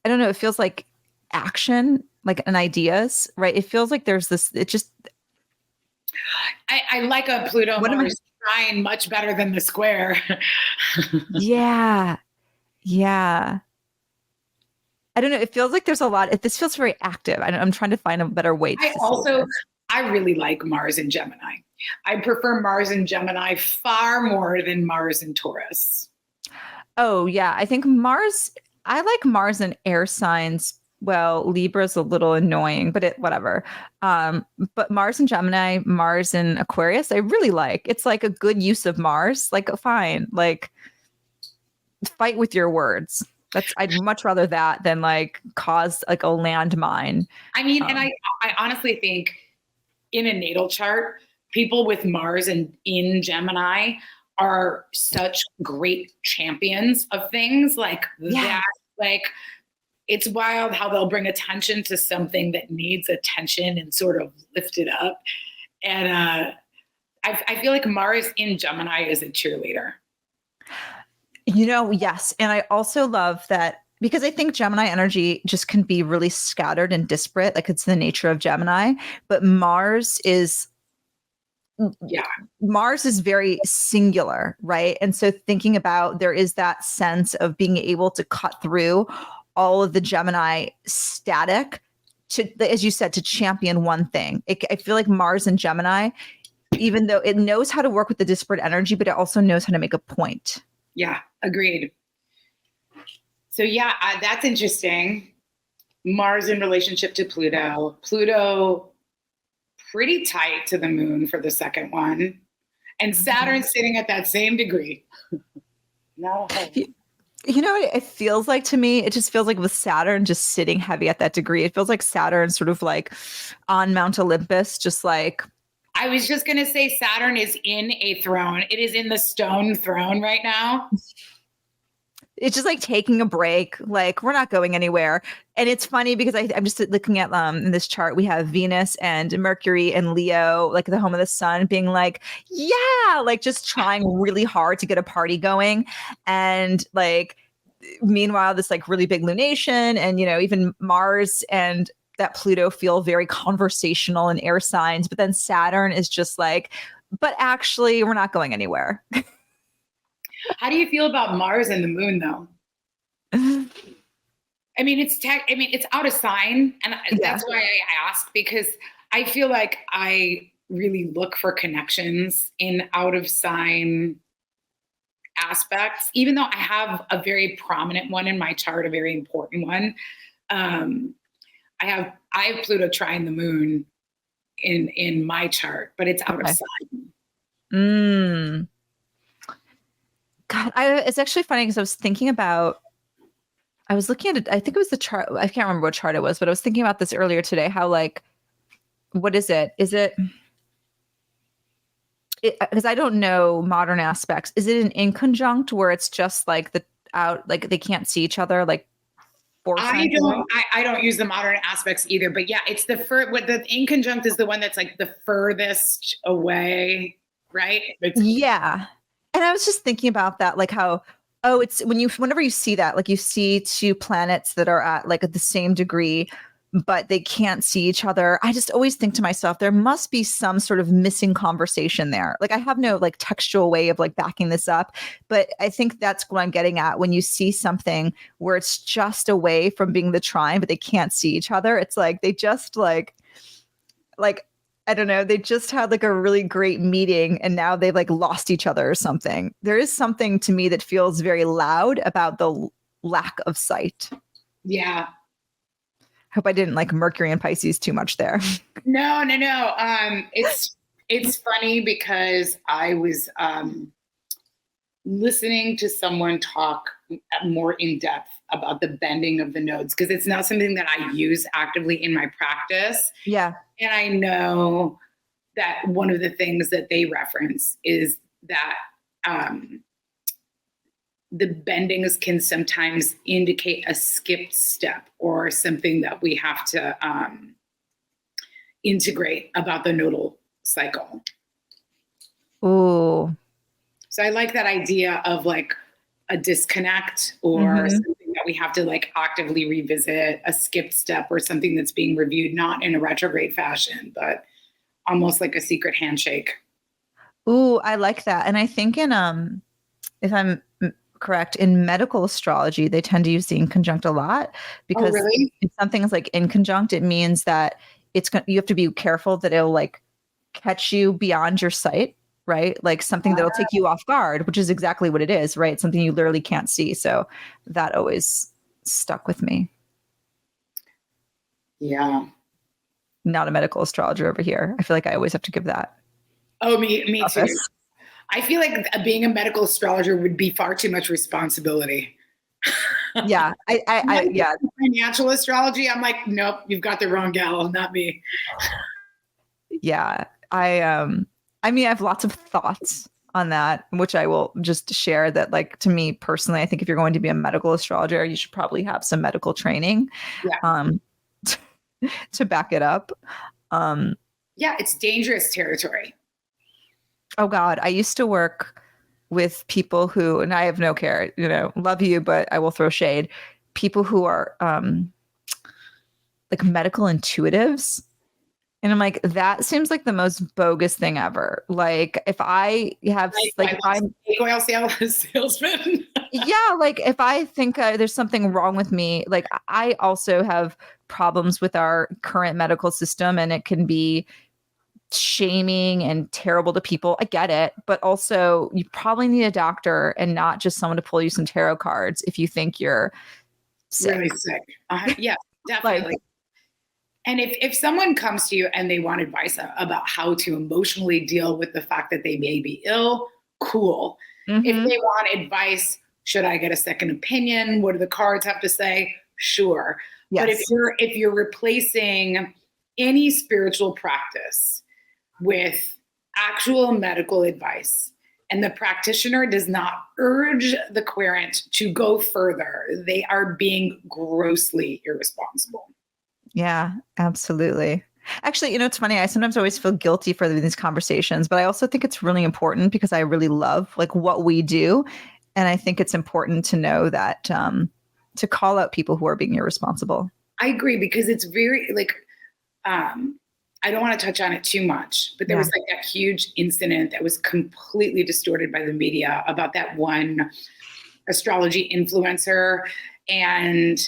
don't know, it feels like action, like an ideas, right? It feels like there's this, it just. I like a Pluto Mars trine much better than the square. Yeah. Yeah. I don't know. It feels like there's a lot. This feels very active. I'm trying to find a better way. I really like Mars in Gemini. I prefer Mars in Gemini far more than Mars in Taurus. Oh, yeah. I think I like Mars in air signs. Well, Libra's a little annoying, but whatever. But Mars in Gemini, Mars in Aquarius, I really like. It's like a good use of Mars. Like, fine. Like, fight with your words. I'd much rather that than like cause like a landmine. I mean, and I honestly think in a natal chart, people with Mars in Gemini are such great champions of things like that. Like, it's wild how they'll bring attention to something that needs attention and sort of lift it up. And I feel like Mars in Gemini is a cheerleader. Yes. And I also love that, because I think Gemini energy just can be really scattered and disparate. Like, it's the nature of Gemini, but Mars is very singular, right? And so thinking about, there is that sense of being able to cut through all of the Gemini static to, as you said, to champion one thing. I feel like Mars and Gemini, even though it knows how to work with the disparate energy, but it also knows how to make a point. Yeah, agreed. So that's interesting. Mars in relationship to Pluto. Pluto pretty tight to the moon for the second one. And Saturn sitting at that same degree. No. You know what it feels like to me? It just feels like with Saturn just sitting heavy at that degree. It feels like Saturn sort of like on Mount Olympus, just like. I was just going to say Saturn is in a throne. It is in the stone throne right now. It's just like taking a break. Like, we're not going anywhere. And it's funny because I'm just looking at in this chart, we have Venus and Mercury and Leo, like the home of the sun, being like, yeah, like just trying really hard to get a party going. And like meanwhile, this like really big lunation and, even Mars and that Pluto feel very conversational in air signs. But then Saturn is just like, but actually, we're not going anywhere. How do you feel about Mars and the moon, though? I mean, it's out of sign. And that's why I ask, because I feel like I really look for connections in out of sign aspects, even though I have a very prominent one in my chart, a very important one. I have Pluto trine the moon in my chart, but it's out of sign. God, it's actually funny because I was thinking about, I was looking at it, I think it was the chart, I can't remember what chart it was, but I was thinking about this earlier today, how like, what is it? Is it, because I don't know modern aspects. Is it an inconjunct where it's just like like they can't see each other, like I don't use the modern aspects either, but yeah, it's the inconjunct is the one that's like the furthest away, right? Yeah. And I was just thinking about that, like how, it's whenever you see that, like you see two planets that are at like at the same degree, but they can't see each other. I just always think to myself, there must be some sort of missing conversation there. Like I have no like textual way of like backing this up, but I think that's what I'm getting at. When you see something where it's just away from being the trine, but they can't see each other, it's like they just like I don't know, they just had like a really great meeting and now they've like lost each other or something. There is something to me that feels very loud about the lack of sight. Yeah. Hope I didn't like Mercury and Pisces too much there. No. It's funny because I was listening to someone talk more in depth about the bending of the nodes, because it's not something that I use actively in my practice. Yeah. And I know that one of the things that they reference is that the bendings can sometimes indicate a skipped step or something that we have to integrate about the nodal cycle. Ooh. So I like that idea of like a disconnect or something that we have to like actively revisit, a skipped step or something that's being reviewed, not in a retrograde fashion, but almost like a secret handshake. Ooh, I like that. And I think in if I'm correct, in medical astrology, they tend to use the inconjunct a lot because really? if something's like inconjunct, it means that you have to be careful that it'll like catch you beyond your sight, right? Like something that'll take you off guard, which is exactly what it is, right? Something you literally can't see. So that always stuck with me. Yeah. Not a medical astrologer over here. I feel like I always have to give that. Oh, me too. I feel like being a medical astrologer would be far too much responsibility. Yeah. Yeah. Financial astrology, I'm like, nope, you've got the wrong gal, not me. Yeah. I mean, I have lots of thoughts on that, which I will just share that, like, to me personally, I think if you're going to be a medical astrologer, you should probably have some medical training to back it up. Yeah, it's dangerous territory. Oh God, I used to work with people who, and I have no care, love you, but I will throw shade. People who are like medical intuitives. And I'm like, that seems like the most bogus thing ever. Like if I have I'm oil salesman. Yeah, like if I think there's something wrong with me, like I also have problems with our current medical system, and it can be shaming and terrible to people. I get it, but also you probably need a doctor and not just someone to pull you some tarot cards if you think you're sick. Really sick. Yeah, definitely. And if someone comes to you and they want advice about how to emotionally deal with the fact that they may be ill, cool. If they want advice, should I get a second opinion? What do the cards have to say? Sure. Yes. But if you're replacing any spiritual practice with actual medical advice, and the practitioner does not urge the querent to go further, they are being grossly irresponsible. Yeah, absolutely. Actually, it's funny. I sometimes always feel guilty for these conversations, but I also think it's really important because I really love like what we do. And I think it's important to know that, to call out people who are being irresponsible. I agree, because it's very like, I don't want to touch on it too much, but there was like that huge incident that was completely distorted by the media about that one astrology influencer. And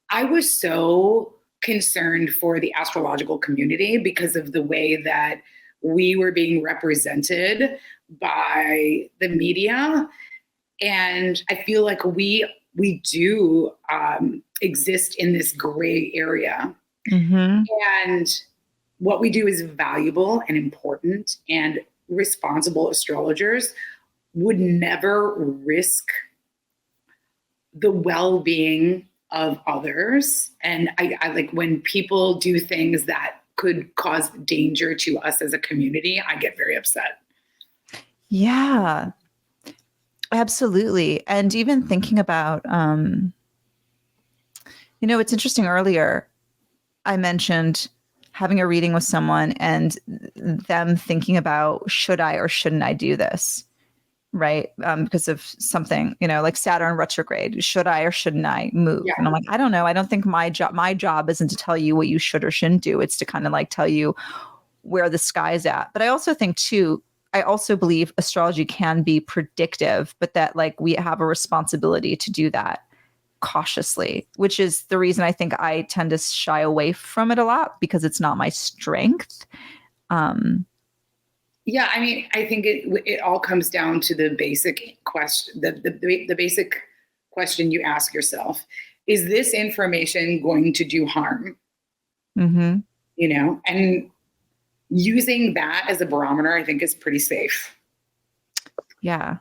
I was so concerned for the astrological community because of the way that we were being represented by the media. And I feel like we do exist in this gray area. Mm-hmm. And what we do is valuable and important, and responsible astrologers would never risk the well-being of others. And I like when people do things that could cause danger to us as a community, I get very upset. Yeah, absolutely. And even thinking about, it's interesting. Earlier, I mentioned having a reading with someone and them thinking about, should I or shouldn't I do this? Right. Because of something, like Saturn retrograde, should I or shouldn't I move? Yeah. And I'm like, I don't know. I don't think my job isn't to tell you what you should or shouldn't do. It's to kind of like tell you where the sky's at. But I also think too, I also believe astrology can be predictive, but that like we have a responsibility to do that cautiously, which is the reason I think I tend to shy away from it a lot, because it's not my strength. Yeah, I mean, I think it all comes down to the basic question, the basic question you ask yourself: is this information going to do harm? Mm-hmm. And using that as a barometer, I think, is pretty safe. Yeah,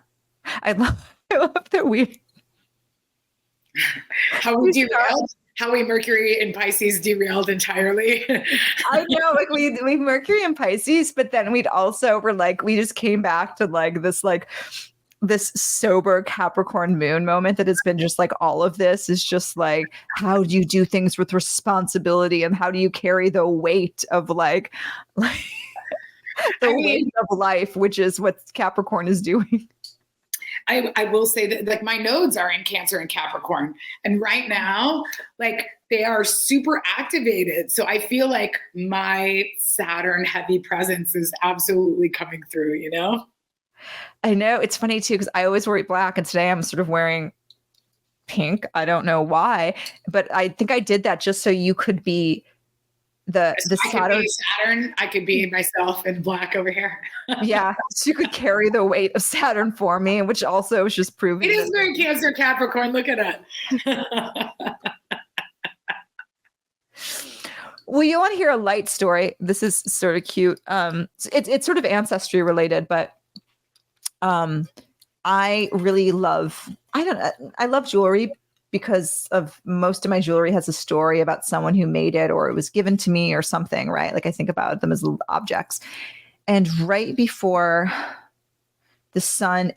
I love that how we derailed. How we Mercury in Pisces derailed entirely. I know, like we Mercury in Pisces, but then we just came back to this sober Capricorn moon moment that has been just like, all of this is just like, how do you do things with responsibility, and how do you carry the weight of weight of life, which is what Capricorn is doing. I will say that like my nodes are in Cancer and Capricorn, and right now, like they are super activated. So I feel like my Saturn heavy presence is absolutely coming through, I know, it's funny too, because I always wear black, and today I'm sort of wearing pink. I don't know why, but I think I did that just so you could be the Saturn. I could be myself in black over here. Yeah, so you could carry the weight of Saturn for me, which also is just proving it is very Cancer Capricorn. Look at it. Well, you want to hear a light story? This is sort of cute. It's sort of ancestry related, but I really love. I love jewelry, because of most of my jewelry has a story about someone who made it, or it was given to me or something, right? Like I think about them as little objects. And right before the sun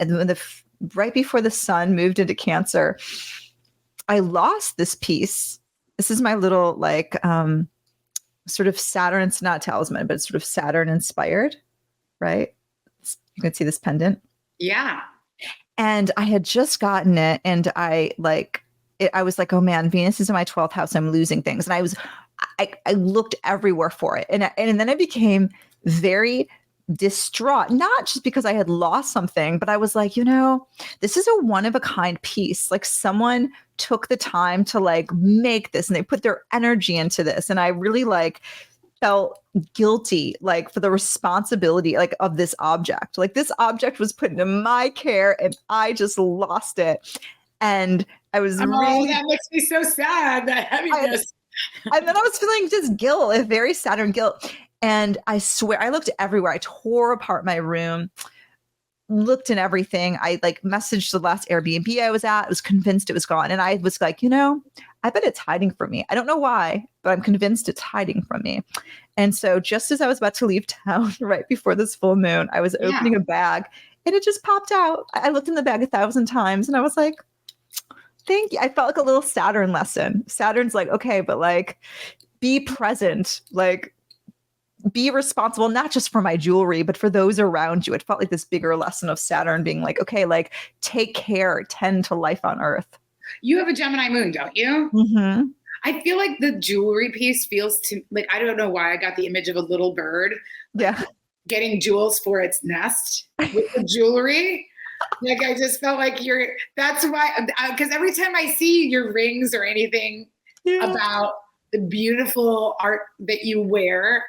moved into Cancer, I lost this piece. This is my little sort of Saturn. It's not talisman, but it's sort of Saturn inspired, right? You can see this pendant. Yeah. And I had just gotten it, and I was like, oh man, Venus is in my 12th house. I'm losing things. And I looked everywhere for it. And then I became very distraught, not just because I had lost something, but I was like, this is a one-of-a-kind piece. Like someone took the time to make this, and they put their energy into this. And I really felt guilty, for the responsibility, of this object. Like this object was put into my care, and I just lost it. And I was really, that makes me so sad, that heaviness. And then I was feeling just guilt, a very Saturn guilt. And I swear, I looked everywhere. I tore apart my room, looked in everything. I messaged the last Airbnb I was at. I was convinced it was gone. And I was like, I bet it's hiding from me. I don't know why, but I'm convinced it's hiding from me. And so just as I was about to leave town, right before this full moon, I was opening a bag, and it just popped out. I looked in the bag 1,000 times, and I was like, thank you. I felt like a little Saturn lesson. Saturn's like, okay, but be present. be responsible, not just for my jewelry, but for those around you. It felt like this bigger lesson of Saturn being like, okay, like take care, tend to life on Earth. You have a Gemini moon, don't you? Mm-hmm. I feel like the jewelry piece feels to like, I don't know why I got the image of a little bird Yeah. getting jewels for its nest with the jewelry. Like, I just felt like that's why, because every time I see your rings or anything about the beautiful art that you wear,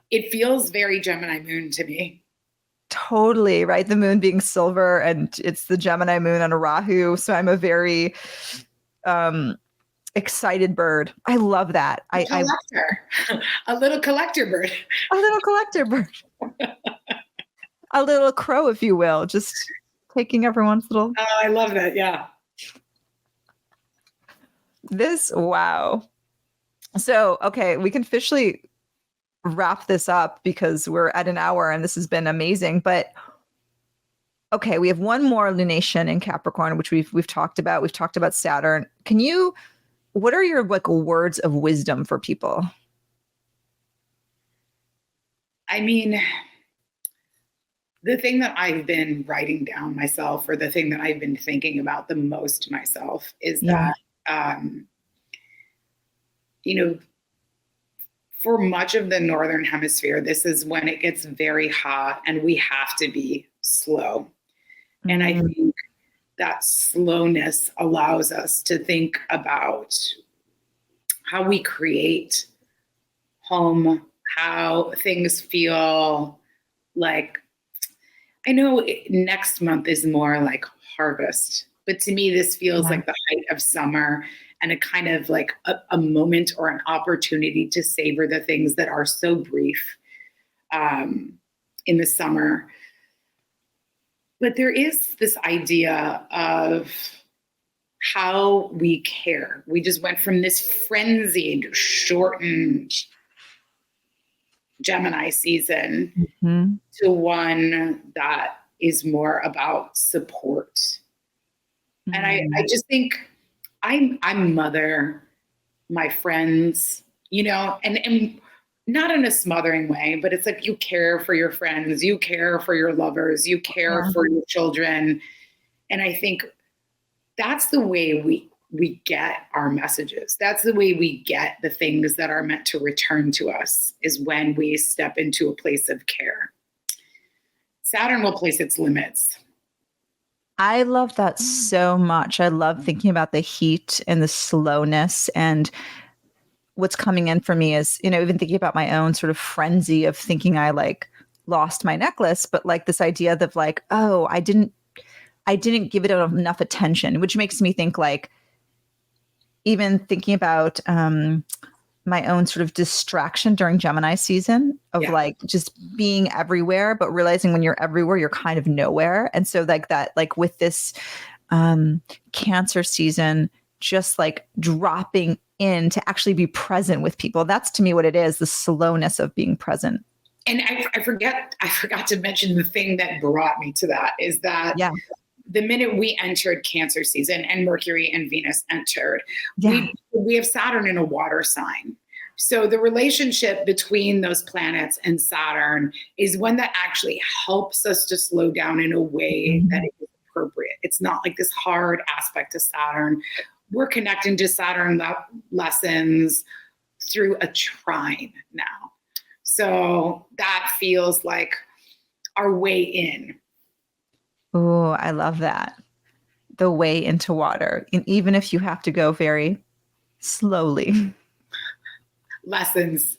it feels very Gemini moon to me. Totally, right? The moon being silver, and it's the Gemini moon on a Rahu. So I'm a very excited bird. I love that. Collector. A little collector bird. A little collector bird. A little crow, if you will, just taking everyone's little. Oh, I love that. Yeah. Wow. So, okay, we can officially wrap this up because we're at an hour and this has been amazing. But okay, we have one more lunation in Capricorn, which we've talked about. We've talked about Saturn. What are your like words of wisdom for people? I mean, the thing that I've been writing down myself, or the thing that I've been thinking about the most myself, is that, for much of the Northern Hemisphere, this is when it gets very hot and we have to be slow. Mm-hmm. And I think that slowness allows us to think about how we create home, how things feel like. I know next month is more like harvest, but to me, this feels like the height of summer and a kind of like a moment or an opportunity to savor the things that are so brief in the summer. But there is this idea of how we care. We just went from this frenzied, shortened Gemini season to one that is more about support. And I just think I mother my friends, and not in a smothering way, but it's like you care for your friends, you care for your lovers, you care for your children. And I think that's the way we get our messages. That's the way we get the things that are meant to return to us, is when we step into a place of care. Saturn will place its limits. I love that so much. I love thinking about the heat and the slowness, and what's coming in for me is, even thinking about my own sort of frenzy of thinking I like lost my necklace, but like this idea of like, oh, I didn't give it enough attention, which makes me think like, even thinking about my own sort of distraction during Gemini season of like just being everywhere, but realizing when you're everywhere, you're kind of nowhere. And so like that, like with this Cancer season, just like dropping in to actually be present with people. That's to me what it is, the slowness of being present. And I forgot to mention the thing that brought me to that is that the minute we entered Cancer season and Mercury and Venus entered, we have Saturn in a water sign. So the relationship between those planets and Saturn is one that actually helps us to slow down in a way that is appropriate. It's not like this hard aspect to Saturn. We're connecting to Saturn lessons through a trine now. So that feels like our way in. Oh, I love that. The way into water. And even if you have to go very slowly. Lessons.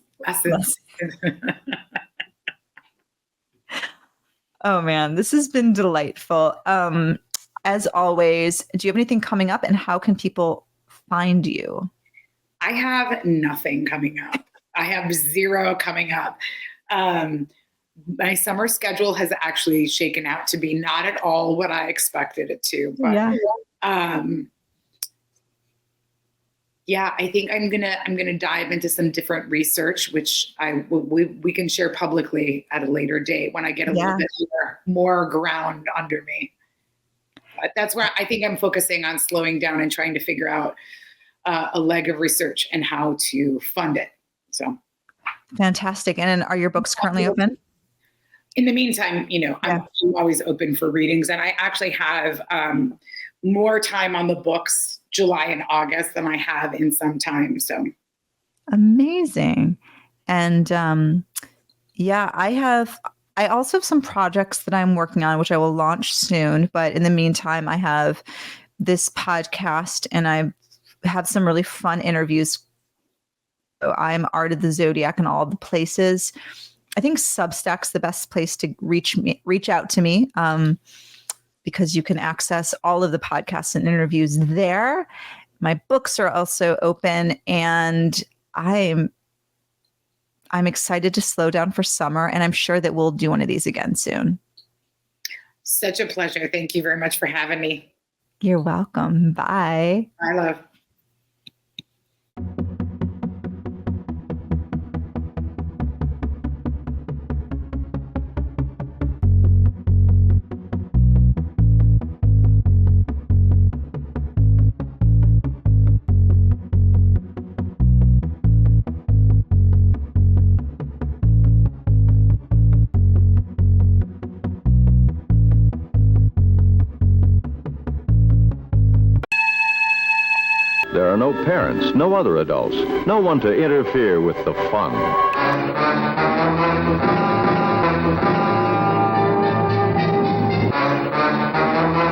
Oh man, this has been delightful. As always, do you have anything coming up, and how can people find you? I have nothing coming up. I have zero coming up. My summer schedule has actually shaken out to be not at all what I expected it to. But I think I'm gonna dive into some different research, which we can share publicly at a later date when I get a little bit more ground under me. But that's where I think I'm focusing on slowing down and trying to figure out a leg of research and how to fund it. So Fantastic. And are your books currently open? In the meantime, I'm always open for readings. And I actually have more time on the books July and August than I have in some time. So amazing. And I also have some projects that I'm working on, which I will launch soon. But in the meantime, I have this podcast and I have some really fun interviews. So I'm Art of the Zodiac in all the places. I think Substack's the best place to reach out to me, because you can access all of the podcasts and interviews there. My books are also open, and I'm excited to slow down for summer, and I'm sure that we'll do one of these again soon. Such a pleasure. Thank you very much for having me. You're welcome. Bye. Bye, love. There are no parents, no other adults, no one to interfere with the fun.